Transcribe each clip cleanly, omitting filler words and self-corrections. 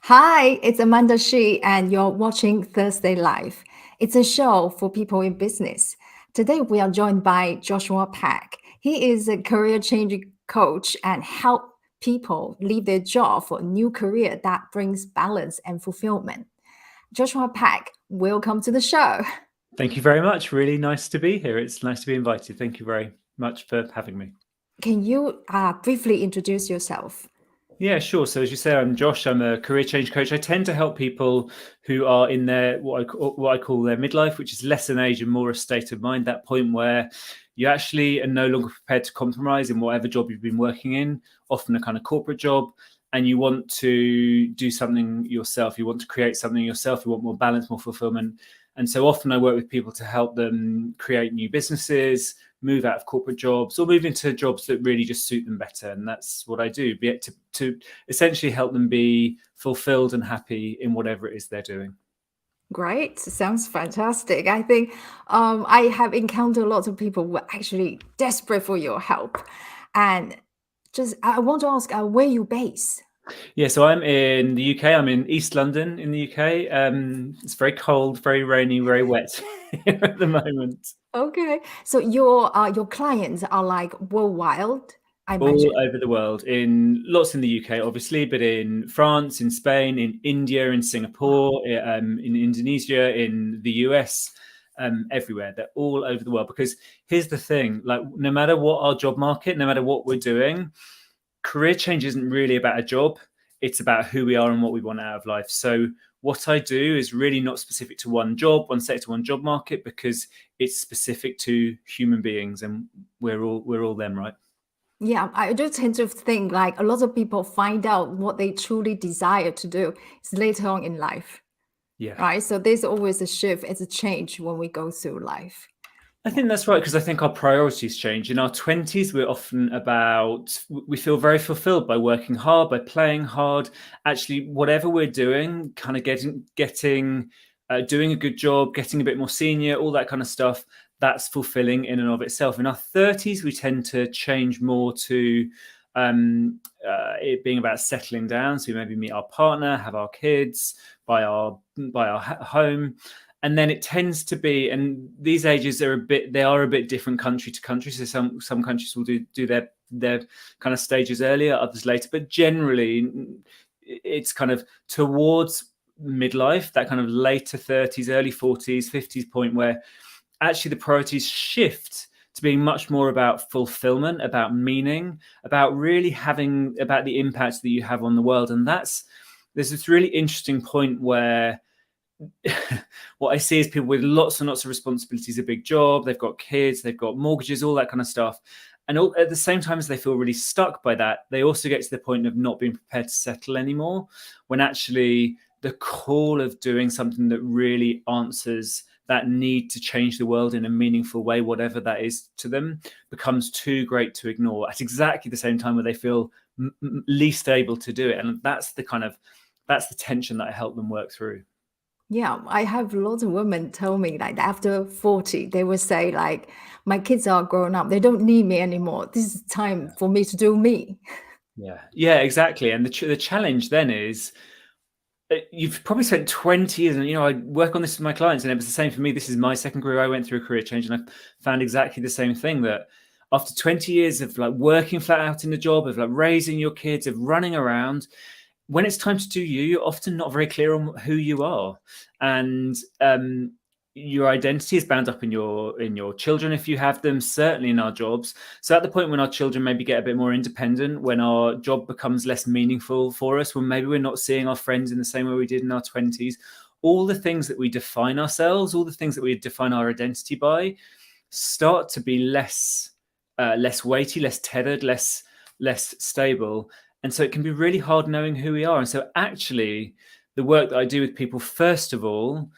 Hi, it's Amanda Shi, and you're watching Thursday Live. It's a show for people in business. Today, we are joined by Joshua Peck. He is a career changing coach and help people leave their job for a new career that brings balance and fulfillment. Joshua Peck, welcome to the show. Thank you very much. Really nice to be here. It's nice to be invited. Thank you very much for having me. Can you briefly introduce yourself? Yeah, sure. So as you say, I'm Josh. I'm a career change coach. I tend to help people who are in their what I call their midlife, which is less an age and more a state of mind. That point where you actually are no longer prepared to compromise in whatever job you've been working in, often a kind of corporate job, and you want to do something yourself. You want to create something yourself. You want more balance, more fulfillment. And so often I work with people to help them create new businesses, move out of corporate jobs, or move into jobs that really just suit them better. And that's what I do, be it to essentially help them be fulfilled and happy in whatever it is they're doing. Great, sounds fantastic. I think I have encountered lots of people who are actually desperate for your help. And just, I want to ask, where you base? Yeah, so I'm in the UK. I'm in East London in the UK. It's very cold, very rainy, very wet here at the moment. Okay, so your clients are like worldwide, I All imagine. over the world, in lots in the UK, obviously, but in France, in Spain, in India, in Wow. Singapore, in Indonesia, in the US, everywhere. They're all over the world. Because here's the thing: like, no matter what our job market, no matter what we're doing, career change isn't really about a job. It's about who we are and what we want out of life. So what I do is really not specific to one job, one sector, one job market, because it's specific to human beings, and we're all them, right? Yeah, I do tend to think like a lot of people find out what they truly desire to do is later on in life, Yeah. right? So there's always a shift, it's a change when we go through life. I Yeah. think that's right, because I think our priorities change. In our 20s, we're often we feel very fulfilled by working hard, by playing hard. Actually, whatever we're doing, kind of doing a good job, getting a bit more senior, all that kind of stuff, that's fulfilling in and of itself. In our 30s, we tend to change more to it being about settling down. So we maybe meet our partner, have our kids, buy our home, and then it tends to be, and these ages are a bit different country to country. So some countries will do their kind of stages earlier, others later, but generally it's kind of towards midlife, that kind of later 30s, early 40s, 50s point, where actually the priorities shift to being much more about fulfillment, about meaning, about really having about the impact that you have on the world. And there's this really interesting point where what I see is people with lots and lots of responsibilities, a big job, they've got kids, they've got mortgages, all that kind of stuff. And at the same time as they feel really stuck by that, they also get to the point of not being prepared to settle anymore, when actually the call of doing something that really answers that need to change the world in a meaningful way, whatever that is to them, becomes too great to ignore at exactly the same time where they feel least able to do it. And that's the tension that I help them work through. Yeah, I have lots of women tell me like after 40, they will say like, my kids are grown up. They don't need me anymore. This is time for me to do me. Yeah, exactly. And the challenge then is, you've probably spent 20 years, and I work on this with my clients, and it was the same for me. This is my second career. I went through a career change, and I found exactly the same thing, that after 20 years of like working flat out in the job, of like raising your kids, of running around, when it's time to do you're often not very clear on who you are. And your identity is bound up in your children, if you have them, certainly in our jobs. So at the point when our children maybe get a bit more independent, when our job becomes less meaningful for us, when maybe we're not seeing our friends in the same way we did in our 20s, all the things that we define ourselves, all the things that we define our identity by, start to be less weighty, less tethered, less stable. And so it can be really hard knowing who we are. And so actually, the work that I do with people, first of all,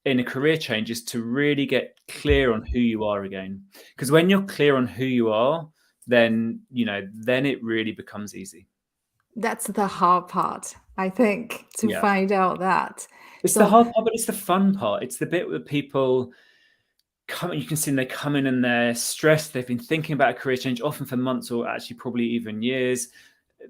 in a career change, is to really get clear on who you are again. Because when you're clear on who you are, then it really becomes easy. That's the hard part, I think, to Yeah. find out that. It's the So hard part, but it's the fun part. It's the bit where people you can see them, they come in and they're stressed. They've been thinking about a career change, often for months, or actually probably even years.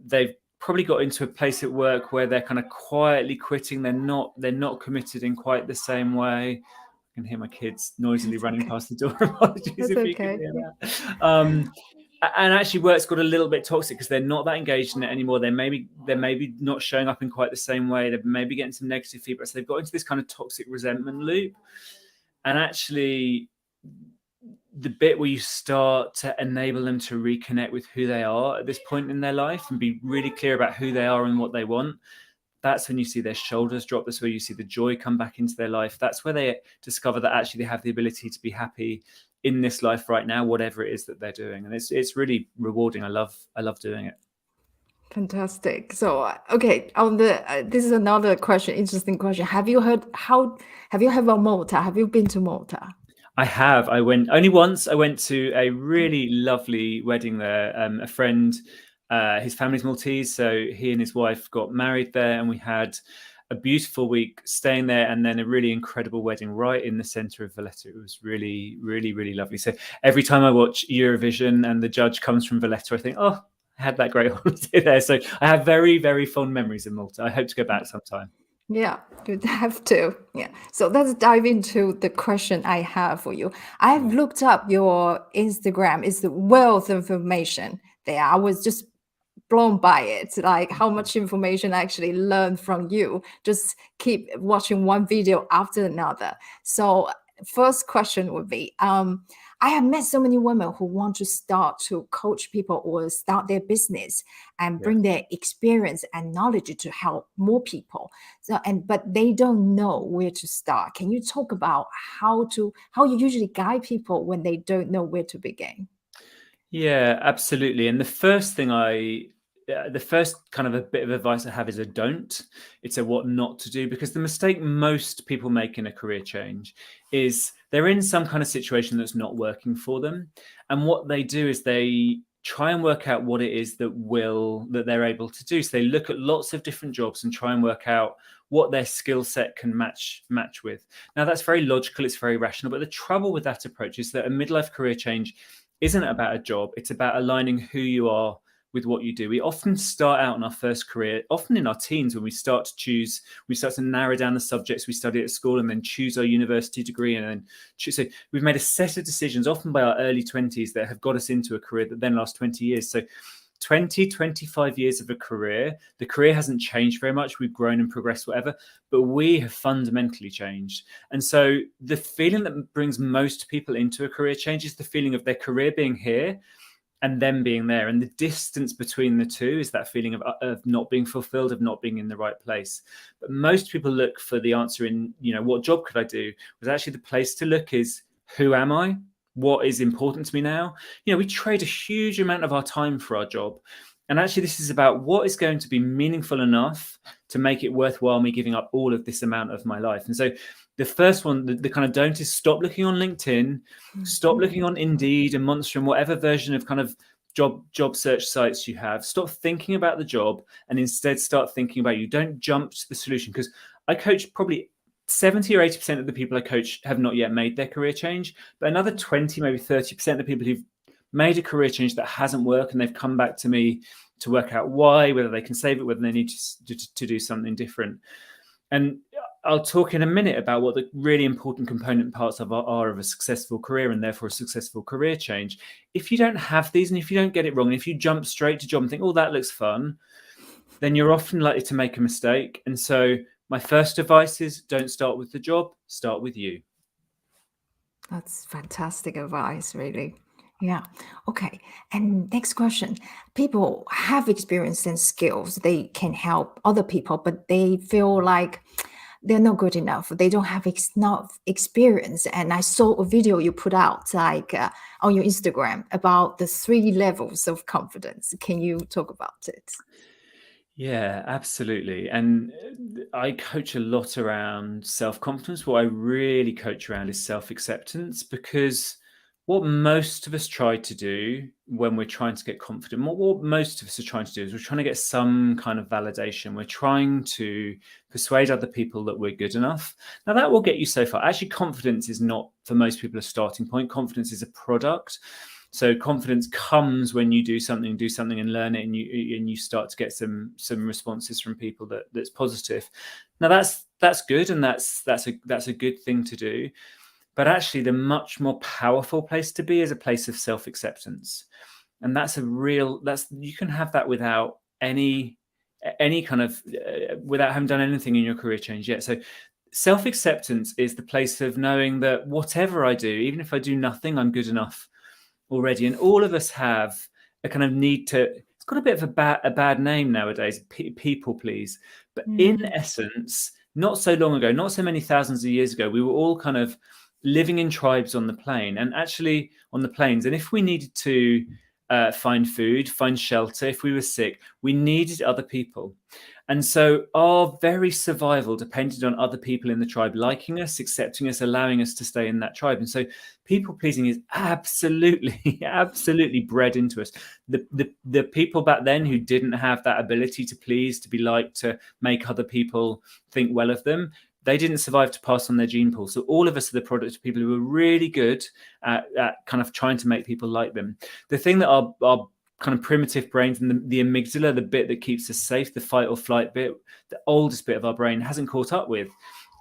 They've probably got into a place at work where they're kind of quietly quitting. They're not committed in quite the same way. I can hear my kids noisily That's running okay. past the door. Apologies That's if you can okay. hear Yeah. that. And actually, work's got a little bit toxic because they're not that engaged in it anymore. They're maybe not showing up in quite the same way. They're maybe getting some negative feedback. So they've got into this kind of toxic resentment loop. And actually, the bit where you start to enable them to reconnect with who they are at this point in their life and be really clear about who they are and what they want, that's when you see their shoulders drop. That's where you see the joy come back into their life. That's where they discover that actually they have the ability to be happy in this life right now, whatever it is that they're doing. And it's really rewarding. I love doing it. Fantastic. So, okay, on the this is another question, interesting question. Have you heard of Malta? Have you been to Malta? I have. I went only once. I went to a really lovely wedding there. A friend, his family's Maltese, so he and his wife got married there, and we had a beautiful week staying there, and then a really incredible wedding right in the center of Valletta. It was really, really, really lovely. So every time I watch Eurovision and the judge comes from Valletta, I think, oh, I had that great holiday there. So I have very, very fond memories of Malta. I hope to go back sometime. Yeah, you have to. Yeah. So let's dive into the question I have for you. I've looked up your Instagram. It's the wealth of information there. I was just blown by it, like how much information I actually learned from you. Just keep watching one video after another. So first question would be, I have met so many women who want to start to coach people or start their business and Yeah. bring their experience and knowledge to help more people. So, but they don't know where to start. Can you talk about how you usually guide people when they don't know where to begin? Yeah, absolutely. And the first kind of a bit of advice I have is a don't. It's a what not to do, because the mistake most people make in a career change is they're in some kind of situation that's not working for them. And what they do is they try and work out what it is that they're able to do. So they look at lots of different jobs and try and work out what their skill set can match with. Now that's very logical, it's very rational, but the trouble with that approach is that a midlife career change isn't about a job. It's about aligning who you are with what you do. We often start out in our first career, often in our teens, when we start to narrow down the subjects we study at school and then choose our university degree. And then choose. So we've made a set of decisions, often by our early 20s, that have got us into a career that then lasts 20 years. So 20, 25 years of a career, the career hasn't changed very much. We've grown and progressed, whatever, but we have fundamentally changed. And so the feeling that brings most people into a career change is the feeling of their career being here and them being there. And the distance between the two is that feeling of not being fulfilled, of not being in the right place. But most people look for the answer in, what job could I do? Was actually the place to look is, who am I? What is important to me now? We trade a huge amount of our time for our job. And actually, this is about what is going to be meaningful enough to make it worthwhile me giving up all of this amount of my life. And so the first one, the kind of don't, is stop looking on LinkedIn, stop looking on Indeed and Monster and whatever version of kind of job search sites you have. Stop thinking about the job and instead start thinking about you. Don't jump to the solution, because I coach probably 70 or 80% of the people I coach have not yet made their career change, but another 20, maybe 30% of the people who've made a career change that hasn't worked, and they've come back to me to work out why, whether they can save it, whether they need to do something different. And I'll talk in a minute about what the really important component parts are of a successful career, and therefore a successful career change. If you don't have these, and if you don't get it wrong, and if you jump straight to job and think, oh, that looks fun, then you're often likely to make a mistake. And so my first advice is, don't start with the job, start with you. That's fantastic advice, really. Yeah. Okay. And next question. People have experience and skills. They can help other people, but they feel like they're not good enough. They don't have enough experience. And I saw a video you put out, like on your Instagram, about the 3 levels of confidence. Can you talk about it? Yeah, absolutely. And I coach a lot around self-confidence. What I really coach around is self-acceptance, because what most of us try to do when we're trying to get confident, what most of us are trying to do is we're trying to get some kind of validation. We're trying to persuade other people that we're good enough. Now, that will get you so far. Actually, confidence is not, for most people, a starting point. Confidence is a product. So confidence comes when you do something and learn it, and you start to get some responses from people that's positive. Now that's good, and that's a good thing to do. But actually, the much more powerful place to be is a place of self-acceptance, and that's you can have that without any kind of without having done anything in your career change yet. So self-acceptance is the place of knowing that whatever I do, even if I do nothing, I'm good enough already. And all of us have a kind of need to, it's got a bit of a bad name nowadays, people please. But in Mm, essence, not so long ago, not so many thousands of years ago, we were all kind of living in tribes on the plain, and actually on the plains. And if we needed to find food, find shelter, if we were sick, we needed other people. And so our very survival depended on other people in the tribe liking us, accepting us, allowing us to stay in that tribe. And so people pleasing is absolutely, absolutely bred into us. The people back then who didn't have that ability to please, to be liked, to make other people think well of them, they didn't survive to pass on their gene pool. So all of us are the product of people who were really good at kind of trying to make people like them. The thing that our kind of primitive brains and the amygdala, the bit that keeps us safe, the fight or flight bit, the oldest bit of our brain, hasn't caught up with,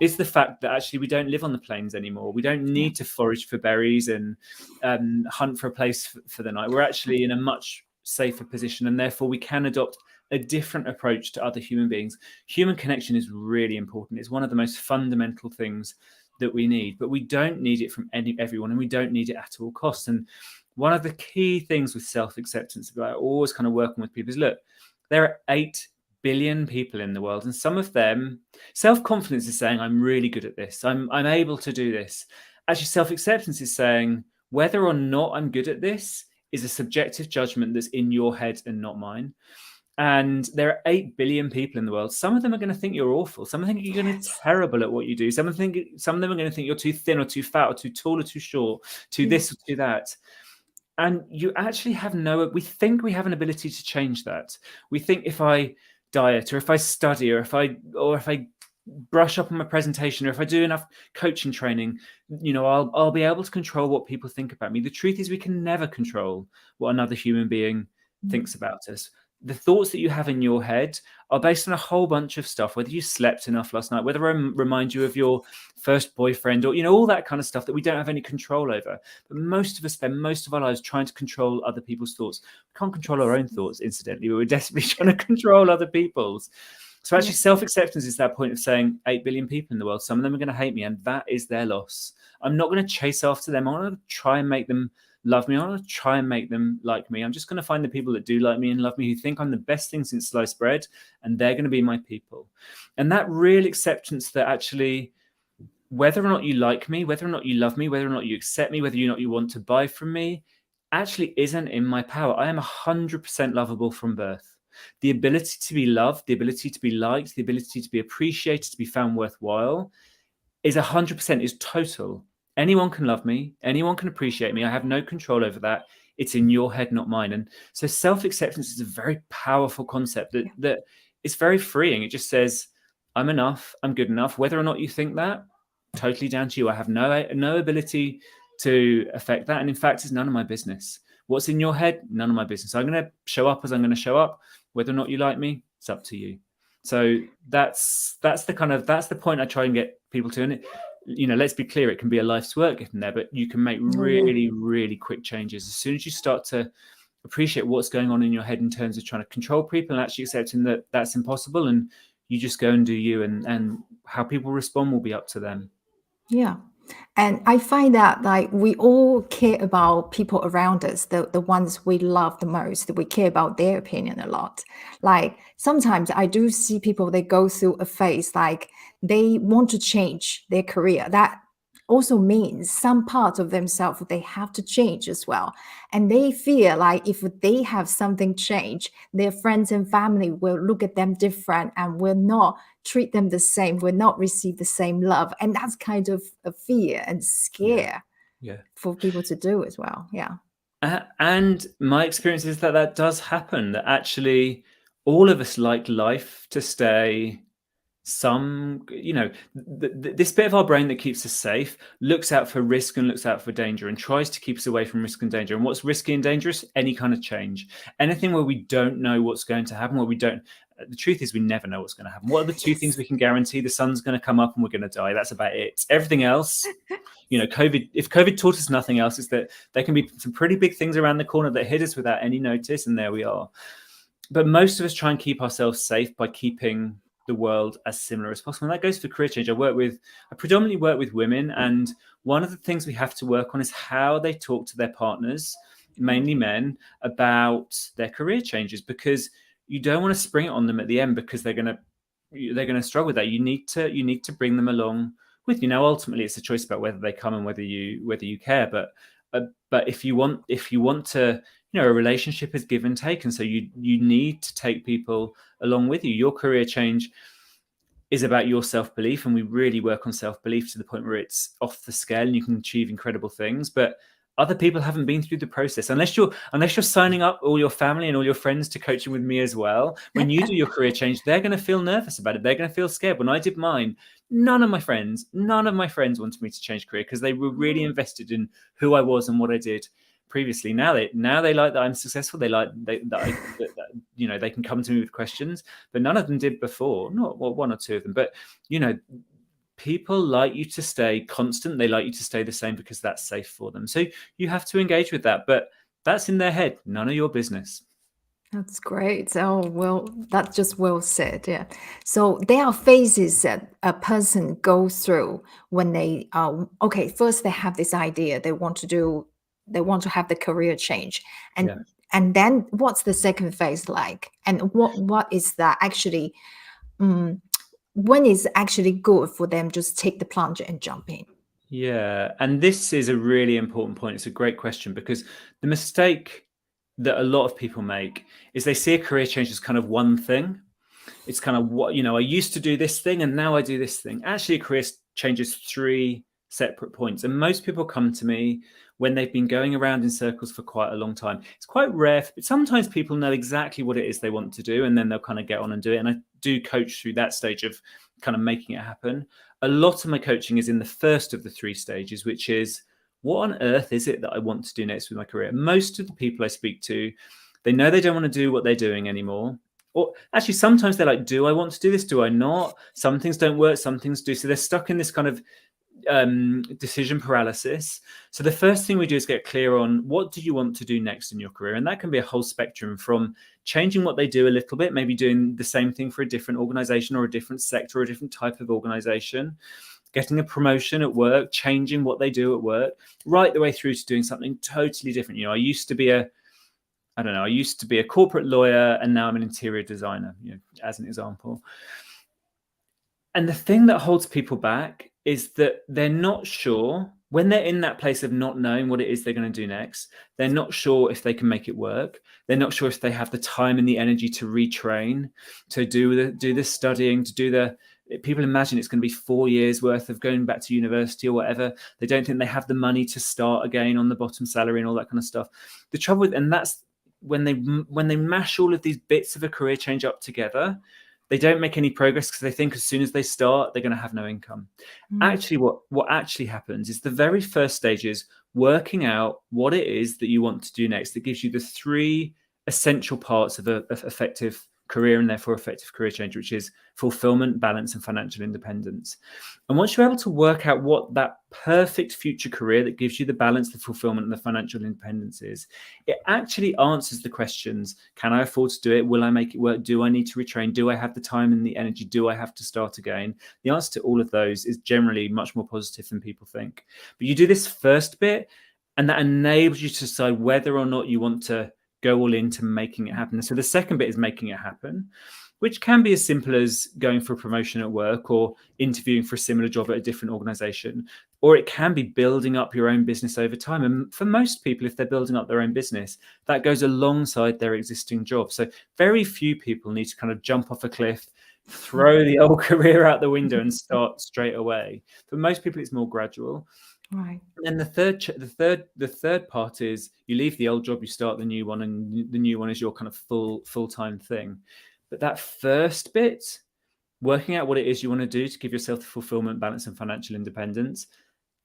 is the fact that actually we don't live on the plains anymore. We don't yeah. need to forage for berries and hunt for a place for the night. We're actually in a much safer position, and therefore we can adopt a different approach to other human beings. Human connection is really important. It's one of the most fundamental things that we need, but we don't need it from everyone, and we don't need it at all costs. And one of the key things with self-acceptance about always kind of working with people is, look, there are 8 billion people in the world, and some of them, self-confidence is saying, I'm really good at this, I'm able to do this. Actually, self-acceptance is saying, whether or not I'm good at this is a subjective judgment that's in your head and not mine. And there are 8 billion people in the world. Some of them are going to think you're awful. Some of them think you're going to be Yes. terrible at what you do. Some of them are going to think you're too thin or too fat or too tall or too short, too Yeah. this or too that. And you actually have we think we have an ability to change that. We think if I diet, or if I study, or if I brush up on my presentation, or if I do enough coaching training, I'll be able to control what people think about me. The truth is, we can never control what another human being Mm, thinks about us. The thoughts that you have in your head are based on a whole bunch of stuff, whether you slept enough last night, whether I remind you of your first boyfriend, or all that kind of stuff that we don't have any control over. But most of us spend most of our lives trying to control other people's thoughts. We can't control our own thoughts, incidentally, but we're desperately trying to control other people's. So actually, yeah. self-acceptance is that point of saying 8 billion people in the world, some of them are going to hate me, and that is their loss. I'm not going to chase after them. I'm going to try and make them love me. I'm going to try and make them like me. I'm just going to find the people that do like me and love me, who think I'm the best thing since sliced bread, and they're going to be my people. And that real acceptance that actually, whether or not you like me, whether or not you love me, whether or not you accept me, whether or not you want to buy from me, actually isn't in my power. I am 100% lovable from birth. The ability to be loved, the ability to be liked, the ability to be appreciated, to be found worthwhile is 100%, is total. Anyone can love me. Anyone can appreciate me. I have no control over that. It's in your head, not mine. And so self-acceptance is a very powerful concept that it's very freeing. It just says, I'm enough. I'm good enough. Whether or not you think that, totally down to you. I have no ability to affect that. And in fact, it's none of my business. What's in your head? None of my business. I'm going to show up as I'm going to show up. Whether or not you like me, it's up to you. So that's the point I try and get people to. And let's be clear, it can be a life's work in there, but you can make Oh, yeah. really, really quick changes as soon as you start to appreciate what's going on in your head in terms of trying to control people, and actually accepting that that's impossible, and you just go and do you, and how people respond will be up to them. Yeah. And I find that like we all care about people around us, the ones we love the most, that we care about their opinion a lot. Like sometimes I do see people, they go through a phase like they want to change their career. That also means some part of themselves they have to change as well. And they feel like if they have something change, their friends and family will look at them different and will not treat them the same, will not receive the same love. And that's kind of a fear and Yeah, scare yeah. for people to do as well. Yeah. And my experience is that does happen, that actually all of us like life to stay Some, this bit of our brain that keeps us safe looks out for risk and looks out for danger and tries to keep us away from risk and danger. And what's risky and dangerous? Any kind of change, anything where we don't know what's going to happen, where we don't. The truth is, we never know what's going to happen. What are the two things Yes. we can guarantee? The sun's going to come up and we're going to die. That's about it. Everything else, COVID. If COVID taught us nothing else, is that there can be some pretty big things around the corner that hit us without any notice, and there we are. But most of us try and keep ourselves safe by keeping the world as similar as possible. And that goes for career change. I predominantly work with women, and one of the things we have to work on is how they talk to their partners, mainly men, about their career changes, because you don't want to spring it on them at the end because they're going to struggle with that. You need to bring them along with you. Now, ultimately, it's a choice about whether they come and whether you care. But if you want to, a relationship is give and take, and so you need to take people along with you. Your career change is about your self-belief, and we really work on self-belief to the point where it's off the scale and you can achieve incredible things. But other people haven't been through the process. Unless you're signing up all your family and all your friends to coaching with me as well, when you do your career change, they're going to feel nervous about it. They're going to feel scared. When I did mine, none of my friends wanted me to change career because they were really invested in who I was and what I did previously. Now they like that I'm successful. They like that they can come to me with questions, but none of them did before. Not one or two of them, but people like you to stay constant. They like you to stay the same because that's safe for them. So you have to engage with that, but that's in their head. None of your business. That's great. Oh, well, that's just well said. Yeah. So there are phases that a person goes through when they, okay, first they have this idea they want to have the career change. And Yeah. and then what's the second phase like? And what is that actually, when is actually good for them just take the plunge and jump in? Yeah. And this is a really important point. It's a great question because the mistake that a lot of people make is they see a career change as kind of one thing. It's kind of what, I used to do this thing and now I do this thing. Actually, a career change is three separate points. And most people come to me when they've been going around in circles for quite a long time. It's quite rare. But sometimes people know exactly what it is they want to do and then they'll kind of get on and do it. And I do coach through that stage of kind of making it happen. A lot of my coaching is in the first of the three stages, which is what on earth is it that I want to do next with my career? Most of the people I speak to, they know they don't want to do what they're doing anymore. Or actually, sometimes they're like, do I want to do this? Do I not? Some things don't work, some things do. So they're stuck in this kind of decision paralysis. So the first thing we do is get clear on what do you want to do next in your career? And that can be a whole spectrum from changing what they do a little bit, maybe doing the same thing for a different organization or a different sector or a different type of organization, getting a promotion at work, changing what they do at work, right the way through to doing something totally different. I used to be a corporate lawyer and now I'm an interior designer, as an example. And the thing that holds people back is that they're not sure when they're in that place of not knowing what it is they're going to do next. They're not sure if they can make it work. They're not sure if they have the time and the energy to retrain, to do the studying, to do the. People imagine it's going to be 4 years worth of going back to university or whatever. They don't think they have the money to start again on the bottom salary and all that kind of stuff. The trouble with, and that's when they mash all of these bits of a career change up together, they don't make any progress because they think as soon as they start, they're going to have no income. Actually, what actually happens is the very first stage is working out what it is that you want to do next. That gives you the three essential parts of an effective career and therefore effective career change, which is fulfillment, balance, and financial independence. And once you're able to work out what that perfect future career that gives you the balance, the fulfillment, and the financial independence is, it actually answers the questions: can I afford to do it? Will I make it work? Do I need to retrain? Do I have the time and the energy? Do I have to start again? The answer to all of those is generally much more positive than people think. But you do this first bit, and that enables you to decide whether or not you want to go all into making it happen. So the second bit is making it happen, which can be as simple as going for a promotion at work or interviewing for a similar job at a different organization, or it can be building up your own business over time. And for most people, if they're building up their own business, that goes alongside their existing job. So very few people need to kind of jump off a cliff, throw the old career out the window and start straight away. For most people, it's more gradual. Right. And the third part is you leave the old job, you start the new one, and the new one is your kind of full-time thing. But that first bit working out what it is you want to do to give yourself the fulfillment, balance, and financial independence.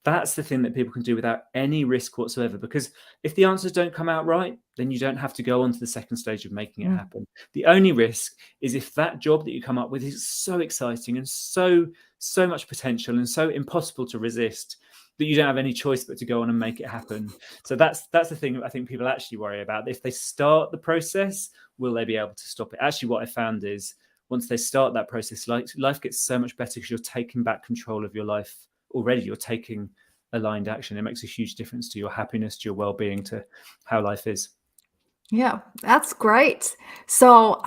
That's the thing that people can do without any risk whatsoever. Because if the answers don't come out right, then you don't have to go on to the second stage of making it happen. The only risk is if that job that you come up with is so exciting and so much potential and so impossible to resist that you don't have any choice but to go on and make it happen. So that's the thing I think people actually worry about. If they start the process, will they be able to stop it? Actually, what I found is once they start that process, life gets so much better because you're taking back control of your life already. You're taking aligned action. It makes a huge difference to your happiness, to your well-being, to how life is. Yeah, that's great. So,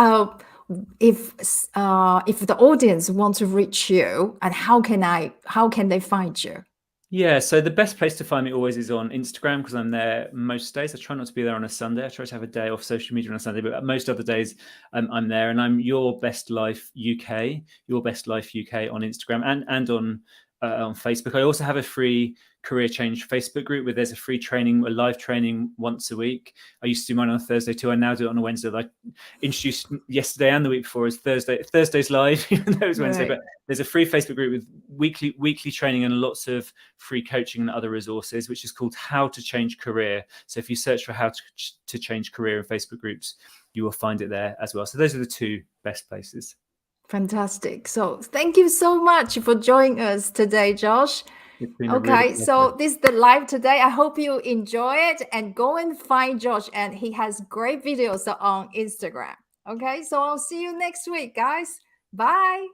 if the audience want to reach you, and how can they find you? Yeah, so the best place to find me always is on Instagram because I'm there most days. I try not to be there on a Sunday. I try to have a day off social media on a Sunday, but most other days I'm there, and I'm Your Best Life UK, Your Best Life UK on Instagram and on Facebook. I also have a free career change Facebook group where there's a live training once a week. I used to do mine on a Thursday too. I now do it on a Wednesday. I introduced yesterday and the week before as Thursday's live, even though it was Wednesday. But there's a free Facebook group with weekly training and lots of free coaching and other resources, which is called How to Change Career. So if you search for How to Change Career in Facebook groups, you will find it there as well. So those are the two best places. Fantastic. So thank you so much for joining us today, Josh. It's been Okay, so this is the live today. I hope you enjoy it and go and find Josh, and he has great videos on Instagram. Okay, so I'll see you next week, guys. Bye.